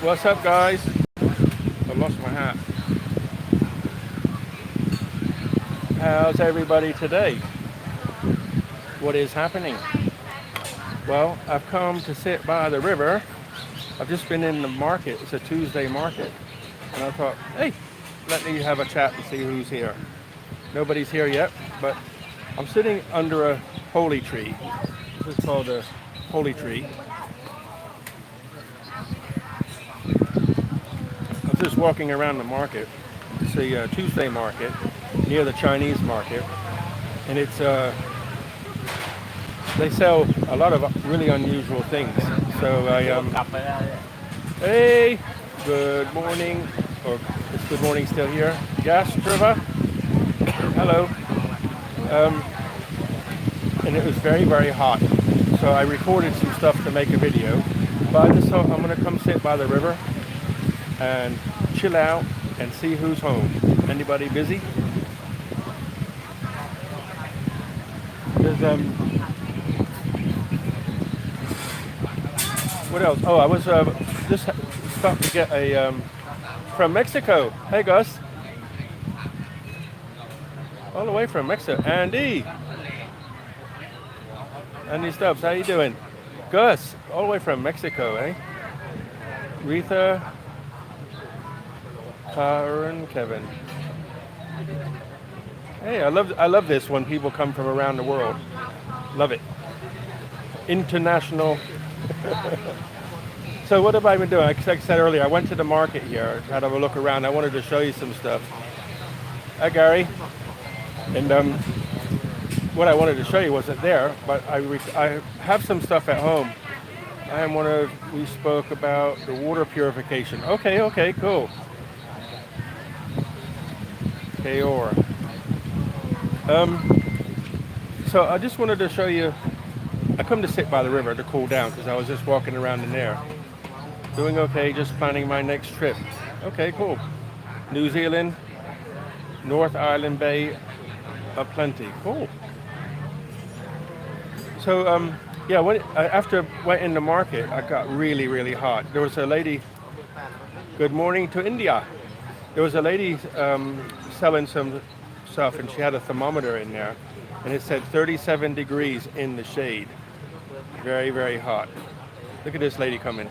What's up, guys? I lost my hat. How's everybody today? What is happening? Well, I've come to sit by the river. I've just been in the market. It's a Tuesday market. And I thought, hey, let me have a chat and see who's here. Nobody's here yet, but I'm sitting under a holy tree. This is called a holy tree. I'm just walking around the market. It's a Tuesday market near the Chinese market. And it's they sell a lot of really unusual things. So hey, good morning, or it's good morning still here. Yes, Trevor. Hello. And it was very, very hot. So I recorded some stuff to make a video. But I just thought I'm gonna come sit by the river and chill out and see who's home. Anybody busy? There's what else? Oh, I was just stopped to get a from Mexico. Hey, Gus. All the way from Mexico. Andy Stubbs, how you doing? Gus, all the way from Mexico, eh? Retha, Karen, Kevin. Hey, I love this when people come from around the world. Love it. International. So what have I been doing? Like I said earlier, I went to the market here, had a look around. I wanted to show you some stuff. Hi, Gary. And what I wanted to show you wasn't there, but I have some stuff at home. We spoke about the water purification. Okay, cool. Kaor. So I just wanted to show you, I come to sit by the river to cool down because I was just walking around in there. Doing okay, just planning my next trip. Okay, cool. New Zealand, North Island Bay, aplenty. Cool. So yeah, after I went in the market, I got really, really hot. There was a lady, good morning to India. There was a lady selling some stuff and she had a thermometer in there and it said 37 degrees in the shade. Very, very hot. Look at this lady coming.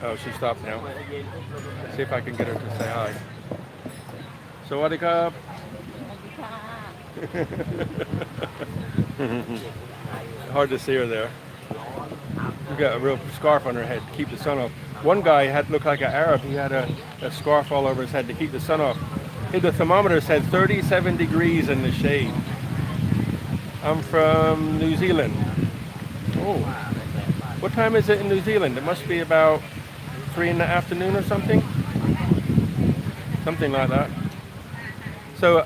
Oh, she stopped now. See if I can get her to say hi. Sawadee krap. Hard to see her there. She's got a real scarf on her head to keep the sun off. One guy looked like an Arab. He had a scarf all over his head to keep the sun off. Hey, the thermometer said 37 degrees in the shade. I'm from New Zealand. Oh, what time is it in New Zealand? It must be about 3 in the afternoon or something. Something like that. So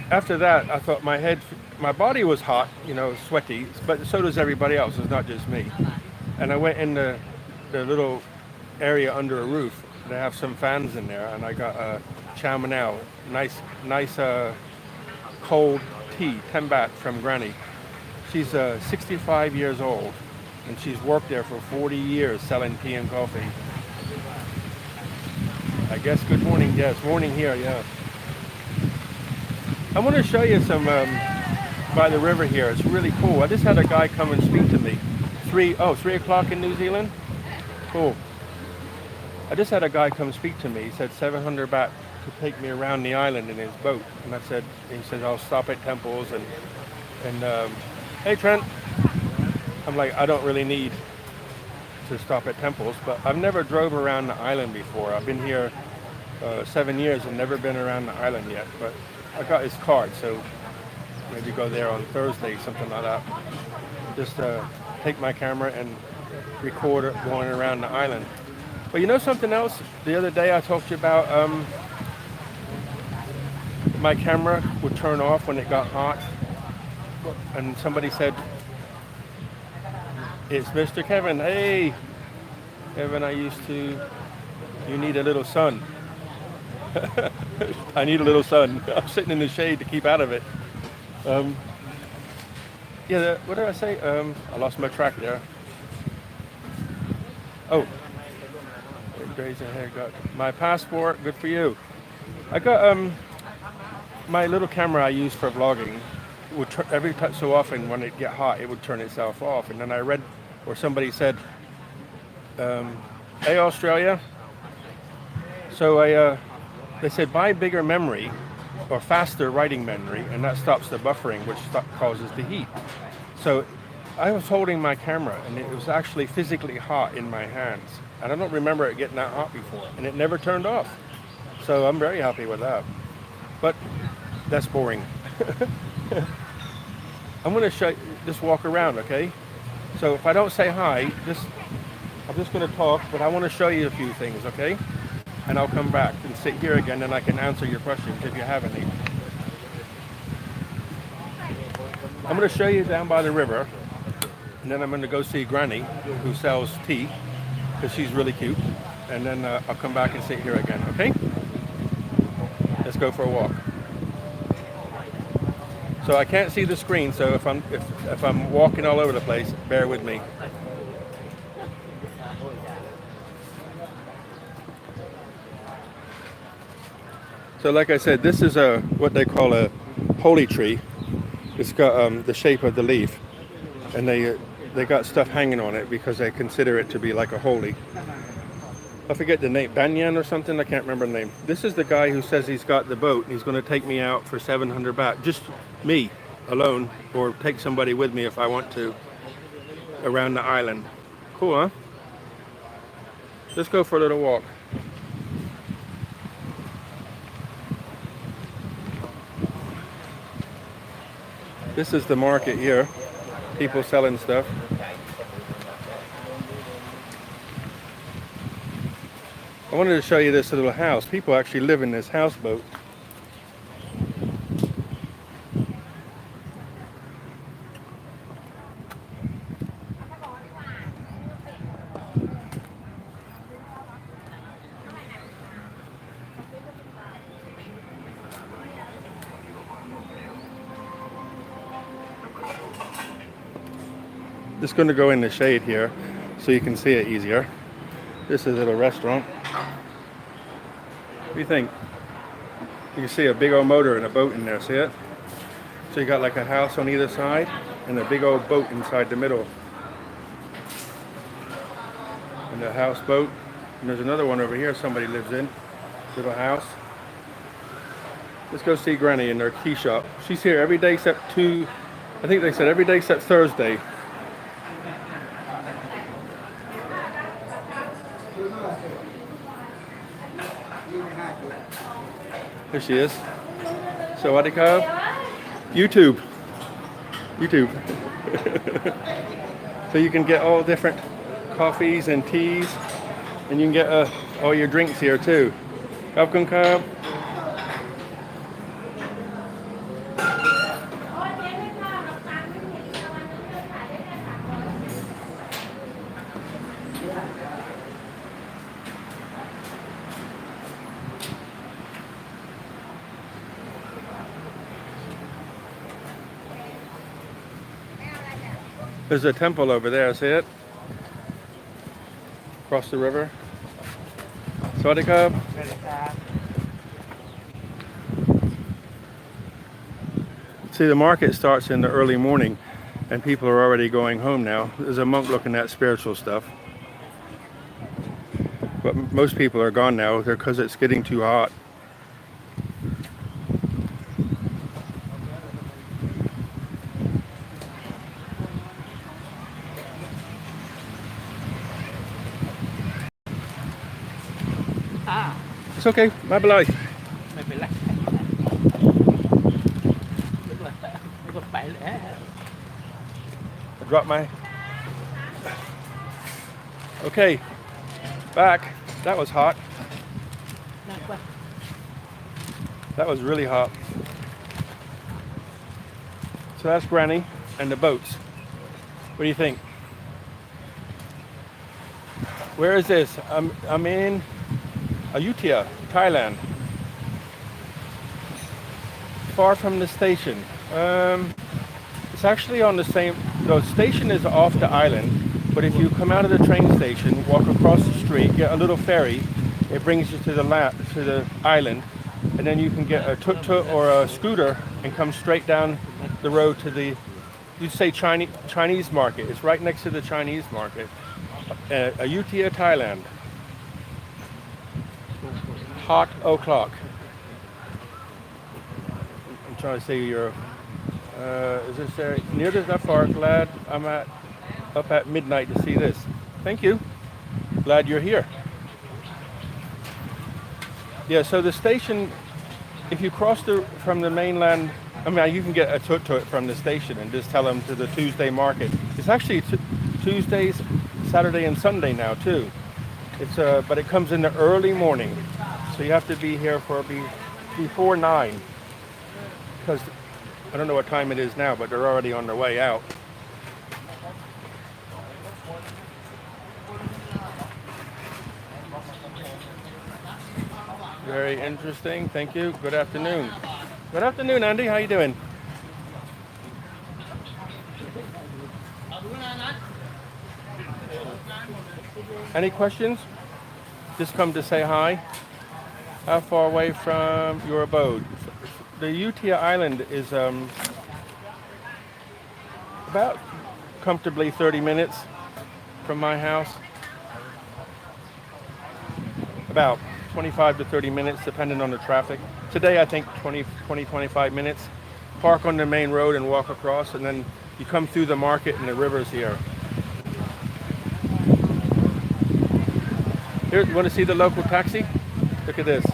after that, I thought my body was hot, sweaty, but so does everybody else. It's not just me. And I went in the little area under a roof. They have some fans in there, and I got a chow manao, nice cold tea, 10 baht from Granny. She's 65 years old, and she's worked there for 40 years selling tea and coffee. I guess good morning. Yes, morning here. Yeah. I want to show you some by the river here. It's really cool. I just had a guy come and speak to me. 3 o'clock in New Zealand. Cool. I just had a guy come speak to me. He said 700 baht to take me around the island in his boat. And he said, I'll stop at temples and hey Trent. I'm like, I don't really need to stop at temples, but I've never drove around the island before. I've been here 7 years and never been around the island yet, but I got his card, so maybe go there on Thursday, something like that. Just take my camera and record it going around the island. But you know something else? The other day I talked to you about my camera would turn off when it got hot. And somebody said, it's Mr. Kevin. Hey, Kevin, you need a little sun. I need a little sun. I'm sitting in the shade to keep out of it. Yeah, what did I say? I lost my track there. Oh, Grace ahead. Got my passport. Good for you. I got my little camera I use for vlogging. Would every so often when it get hot, it would turn itself off. And then I read, or somebody said, "Hey Australia." So they said buy bigger memory or faster writing memory, and that stops the buffering, which causes the heat. So I was holding my camera, and it was actually physically hot in my hands. And I don't remember it getting that hot before, and it never turned off. So I'm very happy with that. But that's boring. I'm going to show you, just walk around, okay? So if I don't say hi, I'm just going to talk, but I want to show you a few things, okay? And I'll come back and sit here again, and I can answer your questions if you have any. I'm going to show you down by the river, and then I'm going to go see Granny, who sells tea, because she's really cute. And then I'll come back and sit here again, okay? Let's go for a walk. So I can't see the screen, so if I'm walking all over the place, bear with me. So like I said, this is what they call a holy tree. It's got the shape of the leaf, and they got stuff hanging on it because they consider it to be like a holy. I forget the name, Banyan or something, I can't remember the name. This is the guy who says he's got the boat and he's going to take me out for 700 baht. Just me, alone, or take somebody with me if I want to, around the island. Cool, huh? Let's go for a little walk. This is the market here. People selling stuff. I wanted to show you this little house. People actually live in this houseboat. Just going to go in the shade here so you can see it easier. This is a little restaurant. What do you think? You can see a big old motor and a boat in there, see it? So you got like a house on either side and a big old boat inside the middle. And the houseboat. And there's another one over here somebody lives in. Little house. Let's go see Granny in their tea shop. She's here every day except I think they said every day except Thursday. There she is. So what do you call? YouTube. So you can get all different coffees and teas, and you can get all your drinks here too. Welcome, Cobb. There's a temple over there, see it? Across the river. Sawadee. See, the market starts in the early morning and people are already going home now. There's a monk looking at spiritual stuff. But most people are gone now because it's getting too hot. It's okay, my life. I dropped my... Okay, back. That was hot. That was really hot. So that's Granny and the boats. What do you think? Where is this? I'm in Ayutthaya, Thailand. Far from the station. It's actually on the same... The station is off the island, But if you come out of the train station, walk across the street, get a little ferry, it brings you to the island, and then you can get a tuk-tuk or a scooter and come straight down the road to the, you say Chinese market. It's right next to the Chinese market. Ayutthaya, Thailand. Hot o'clock. I'm trying to say you're, is this area near that far? Glad I'm up at midnight to see this. Thank you. Glad you're here. Yeah, so the station, if you cross from the mainland, I mean, you can get a tuk-tuk from the station and just tell them to the Tuesday market. It's actually Tuesdays, Saturday, and Sunday now too. But it comes in the early morning, so you have to be here before 9, because I don't know what time it is now, but they're already on their way out. Very interesting. Thank you. Good afternoon. Good afternoon, Andy. How you doing? Any questions? Just come to say hi. How far away from your abode? The Ayutthaya Island is about comfortably 30 minutes from my house. About 25 to 30 minutes, depending on the traffic. Today, I think 25 minutes. Park on the main road and walk across, and then you come through the market and the river's here. Here, you want to see the local taxi? Look at this.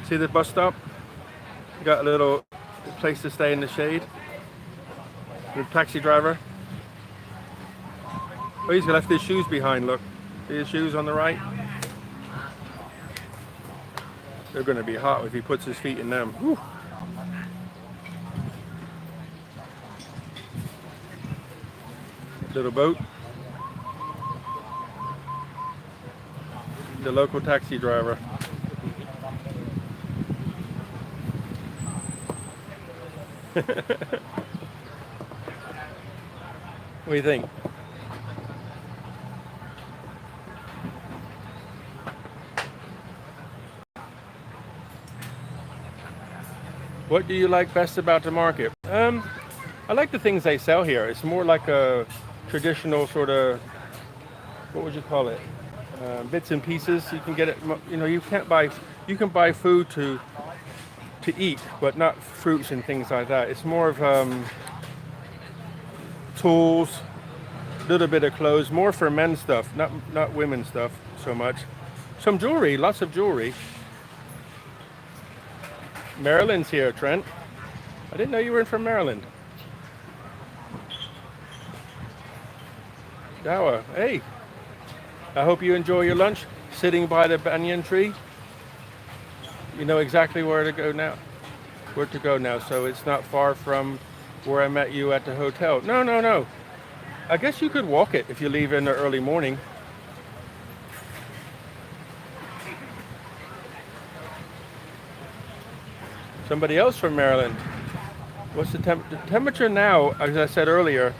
See the bus stop? You got a little place to stay in the shade. The taxi driver. Oh, he's left his shoes behind, look. See his shoes on the right? They're going to be hot if he puts his feet in them. Whew. Little boat. The local taxi driver. What do you think? What do you like best about the market? I like the things they sell here. It's more like a traditional sort of, what would you call it? Bits and pieces. You can get it. You know, you can buy food to eat, but not fruits and things like that. It's more of tools, a little bit of clothes, more for men's stuff, not women's stuff so much. Some jewelry, lots of jewelry. Maryland's here, Trent. I didn't know you were from Maryland. Dawa, hey. I hope you enjoy your lunch. Sitting by the banyan tree. You know exactly where to go now. So it's not far from where I met you at the hotel. No. I guess you could walk it if you leave in the early morning. Somebody else from Maryland. What's the temperature now? As I said earlier,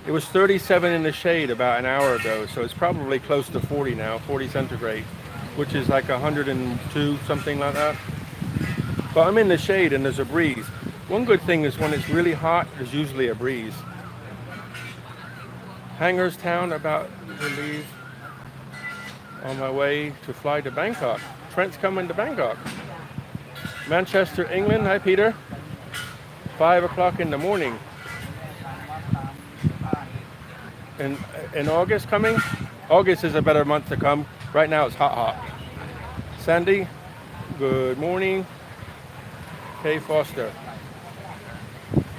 it was 37 in the shade about an hour ago, so it's probably close to 40 now, 40 centigrade, which is like 102, something like that. But I'm in the shade and there's a breeze. One good thing is when it's really hot, there's usually a breeze. Hangerstown, about to leave on my way to fly to Bangkok. Trent's coming to Bangkok. Manchester, England. Hi, Peter. 5 o'clock in the morning. In August coming? August is a better month to come. Right now it's hot. Sandy, good morning. Kay Foster.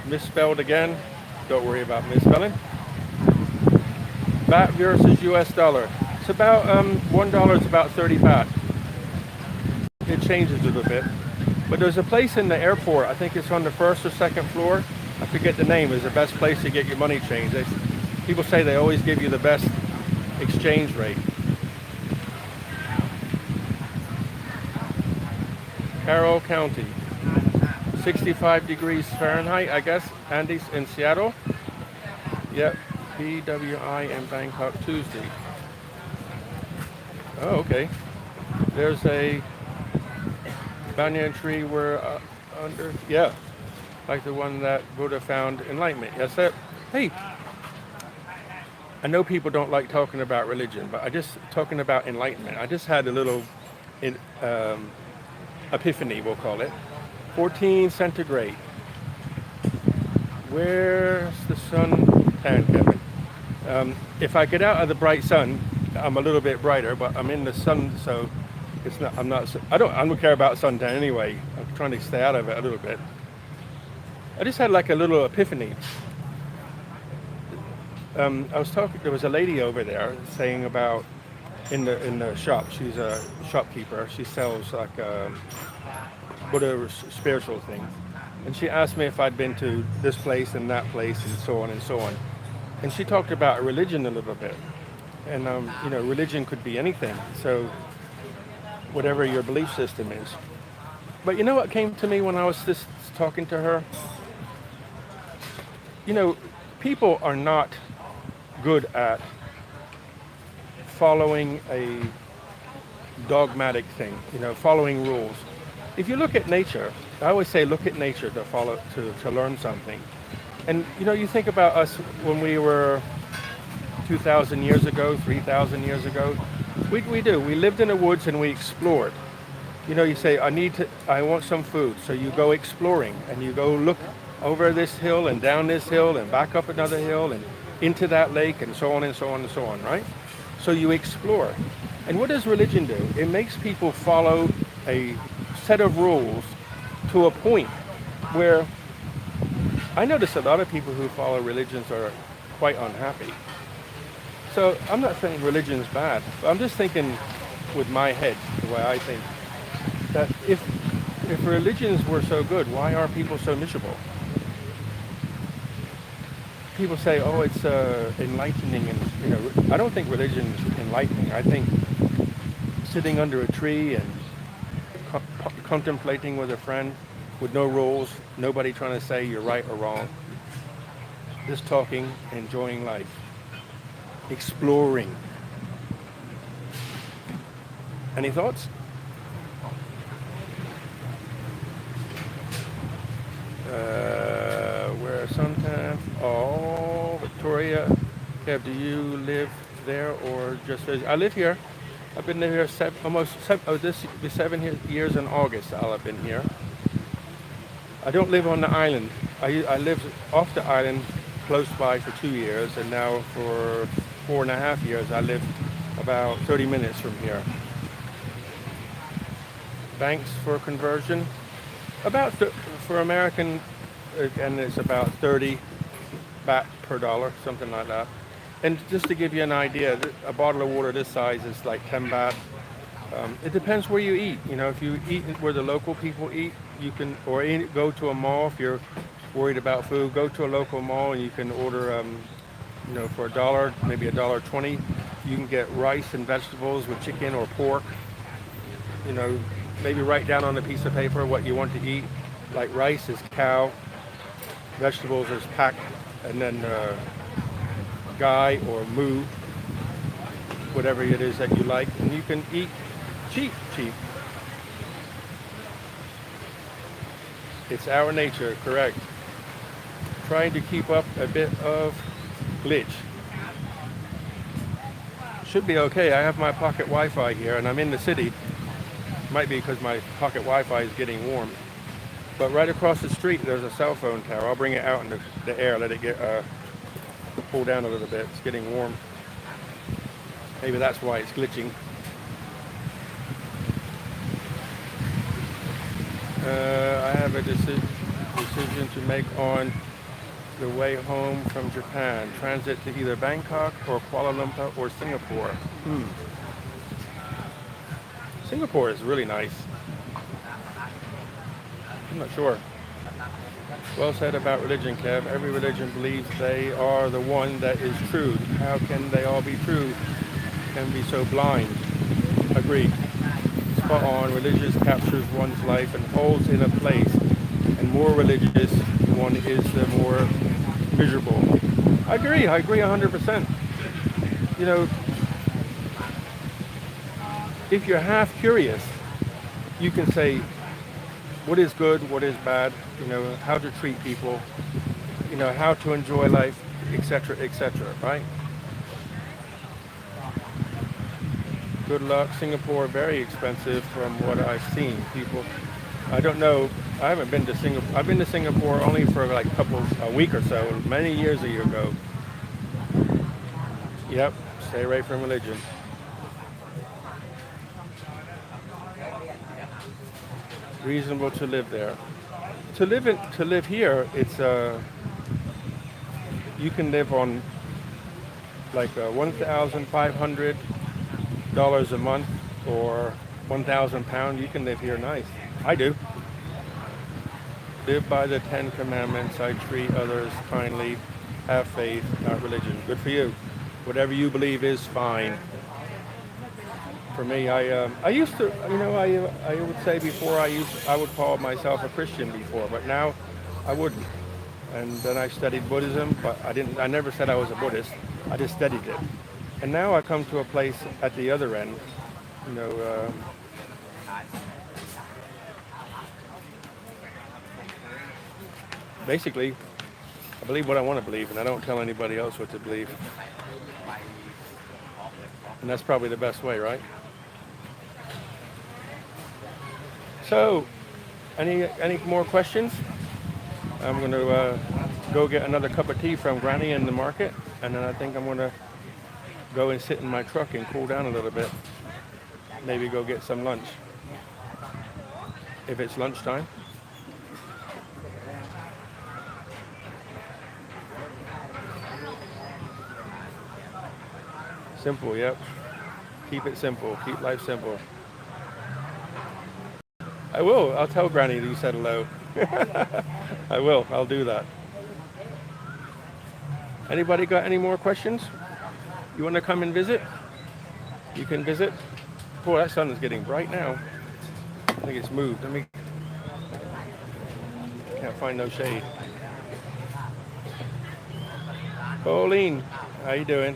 Misspelled again. Don't worry about misspelling. Baht versus US dollar. It's about $1 is about 30 baht. It changes a little bit. But there's a place in the airport, I think it's on the first or second floor. I forget the name, is the best place to get your money changed. People say they always give you the best exchange rate. Carroll County. 65 degrees Fahrenheit, I guess. Andy's in Seattle. Yep. BWI in Bangkok Tuesday. Oh, okay. There's a banyan tree where under, yeah, like the one that Buddha found enlightenment. Yes, sir. Hey, I know people don't like talking about religion, but I just talking about enlightenment. I just had a little in, epiphany, we'll call it. 14 centigrade. Where's the sun tan, Kevin? If I get out of the bright sun, I'm a little bit brighter, but I'm in the sun, so it's not. I'm not. I don't care about suntan anyway. I'm trying to stay out of it a little bit. I just had like a little epiphany. I was talking. There was a lady over there saying about in the shop. She's a shopkeeper. She sells like Buddha spiritual things. And she asked me if I'd been to this place and that place and so on and so on. And she talked about religion a little bit. And religion could be anything. So whatever your belief system is. But you know what came to me when I was just talking to her? People are not good at following a dogmatic thing, following rules. If you look at nature, I always say look at nature to learn something. And you think about us when we were 2,000 years ago, 3,000 years ago. We lived in the woods and we explored. You say, I want some food. So you go exploring and you go look over this hill and down this hill and back up another hill and into that lake and so on and so on and so on, right? So you explore. And what does religion do? It makes people follow a set of rules to a point where I notice a lot of people who follow religions are quite unhappy. So I'm not saying religion's bad, but I'm just thinking with my head, the way I think, that if religions were so good, why are people so miserable? People say, oh, it's enlightening, and I don't think religion is enlightening. I think sitting under a tree and contemplating with a friend with no rules, nobody trying to say you're right or wrong, just talking, enjoying life, exploring. Any thoughts? Where sometimes, Victoria, Kev, do you live there or just visit? I live here. I've been here this will be 7 years in August. I'll have been here. I don't live on the island. I lived off the island close by for 2 years, and now for 4.5 years I live about 30 minutes from here. Banks for conversion, for American, and it's about 30 baht per dollar, something like that. And just to give you an idea, a bottle of water this size is like 10 baht. It depends where you eat. If you eat where the local people eat, you can, or go to a mall if you're worried about food. Go to a local mall and you can order, for $1, maybe $1.20. You can get rice and vegetables with chicken or pork. Maybe write down on a piece of paper what you want to eat. Like rice is cow, vegetables is pak, and then gai or moo, whatever it is that you like, and you can eat cheap. It's our nature, correct. Trying to keep up a bit of glitch. Should be okay. I have my pocket Wi-Fi here and I'm in the city. Might be because my pocket Wi-Fi is getting warm. But right across the street there's a cell phone tower. I'll bring it out in the air, let it get pull down a little bit. It's getting warm. Maybe that's why it's glitching. I have a decision to make on the way home from Japan. Transit to either Bangkok or Kuala Lumpur or Singapore. Singapore is really nice. I'm not sure. Well said about religion, Kev. Every religion believes they are the one that is true. How can they all be true? Can be so blind. Agreed. Spot on. Religious captures one's life and holds in a place. And more religious one is, the more miserable. I agree 100%. You know, if you're half curious, you can say what is good, what is bad, you know, how to treat people, you know, how to enjoy life, etc., right? Good luck. Singapore, very expensive from what I've seen. People, I don't know. I haven't been to Singapore. I've been to Singapore only for like a week or so, many years ago. Yep, stay away from religion. Reasonable to live there. To live here, it's you can live on like $1,500 a month or £1,000. You can live here nice. I do. Live by the Ten Commandments. I treat others kindly. Have faith, not religion. Good for you. Whatever you believe is fine. For me, I used to, you know, I would say before I would call myself a Christian before, but now I wouldn't. And then I studied Buddhism, but I never said I was a Buddhist. I just studied it. And now I come to a place at the other end, you know, basically, I believe what I want to believe, and I don't tell anybody else what to believe. And that's probably the best way, right? So, any more questions? I'm going to go get another cup of tea from Granny in the market, and then I think I'm going to go and sit in my truck and cool down a little bit. Maybe go get some lunch, if it's lunchtime. Simple, yep. Keep it simple. Keep life simple. I will. I'll tell Granny that you said hello. I will. I'll do that. Anybody got any more questions? You want to come and visit? You can visit. Boy, that sun is getting bright now. I think it's moved. Can't find no shade. Pauline, how you doing?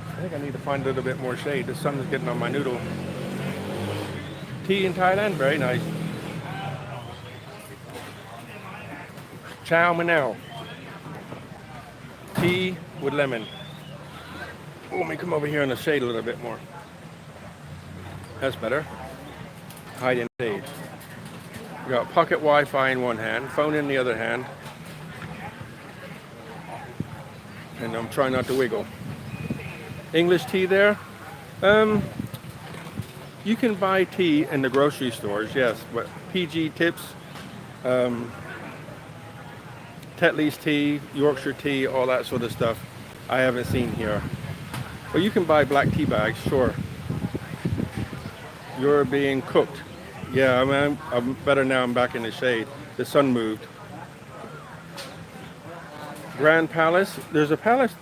I think I need to find a little bit more shade. The sun is getting on my noodle. Tea in Thailand, very nice. Chow Manao. Tea with lemon. Oh, let me come over here in the shade a little bit more. That's better. Hide in shade. We got pocket Wi-Fi in one hand, phone in the other hand. And I'm trying not to wiggle. English tea there. You can buy tea in the grocery stores, yes, but PG Tips, Tetley's tea, Yorkshire tea, all that sort of stuff, I haven't seen here. But you can buy black tea bags, sure. You're being cooked. Yeah, I mean, I'm better now. I'm back in the shade. The sun moved. Grand Palace. There's a palace.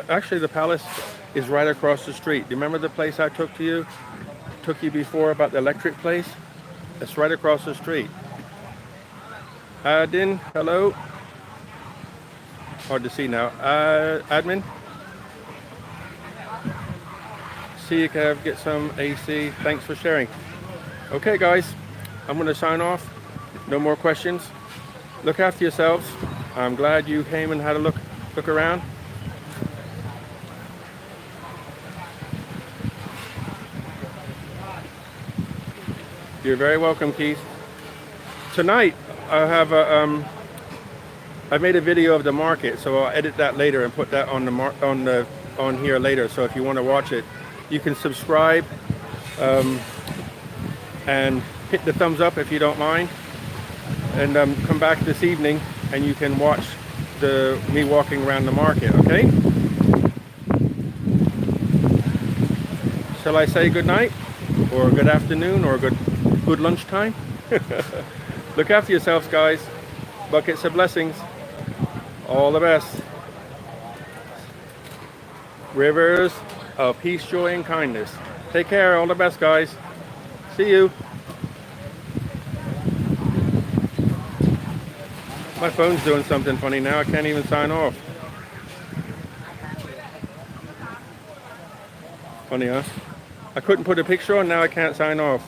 Actually, the palace is right across the street. Do you remember the place I took you before about the electric place? It's right across the street. Adin, hello. Hard to see now. Admin. See you, Kev. Get some AC. Thanks for sharing. Okay, guys. I'm going to sign off. No more questions. Look after yourselves. I'm glad you came and had a look around. You're very welcome, Keith. Tonight, I have I made a video of the market, so I'll edit that later and put that on here later. So if you want to watch it, you can subscribe and hit the thumbs up if you don't mind, and come back this evening and you can watch me walking around the market. Okay? Shall I say good night, or good afternoon, or good lunchtime? Look after yourselves, guys. Buckets of blessings. All the best. Rivers of peace, joy, and kindness. Take care. All the best, guys. See you. My phone's doing something funny now. I can't even sign off. Funny, huh? I couldn't put a picture on, now I can't sign off.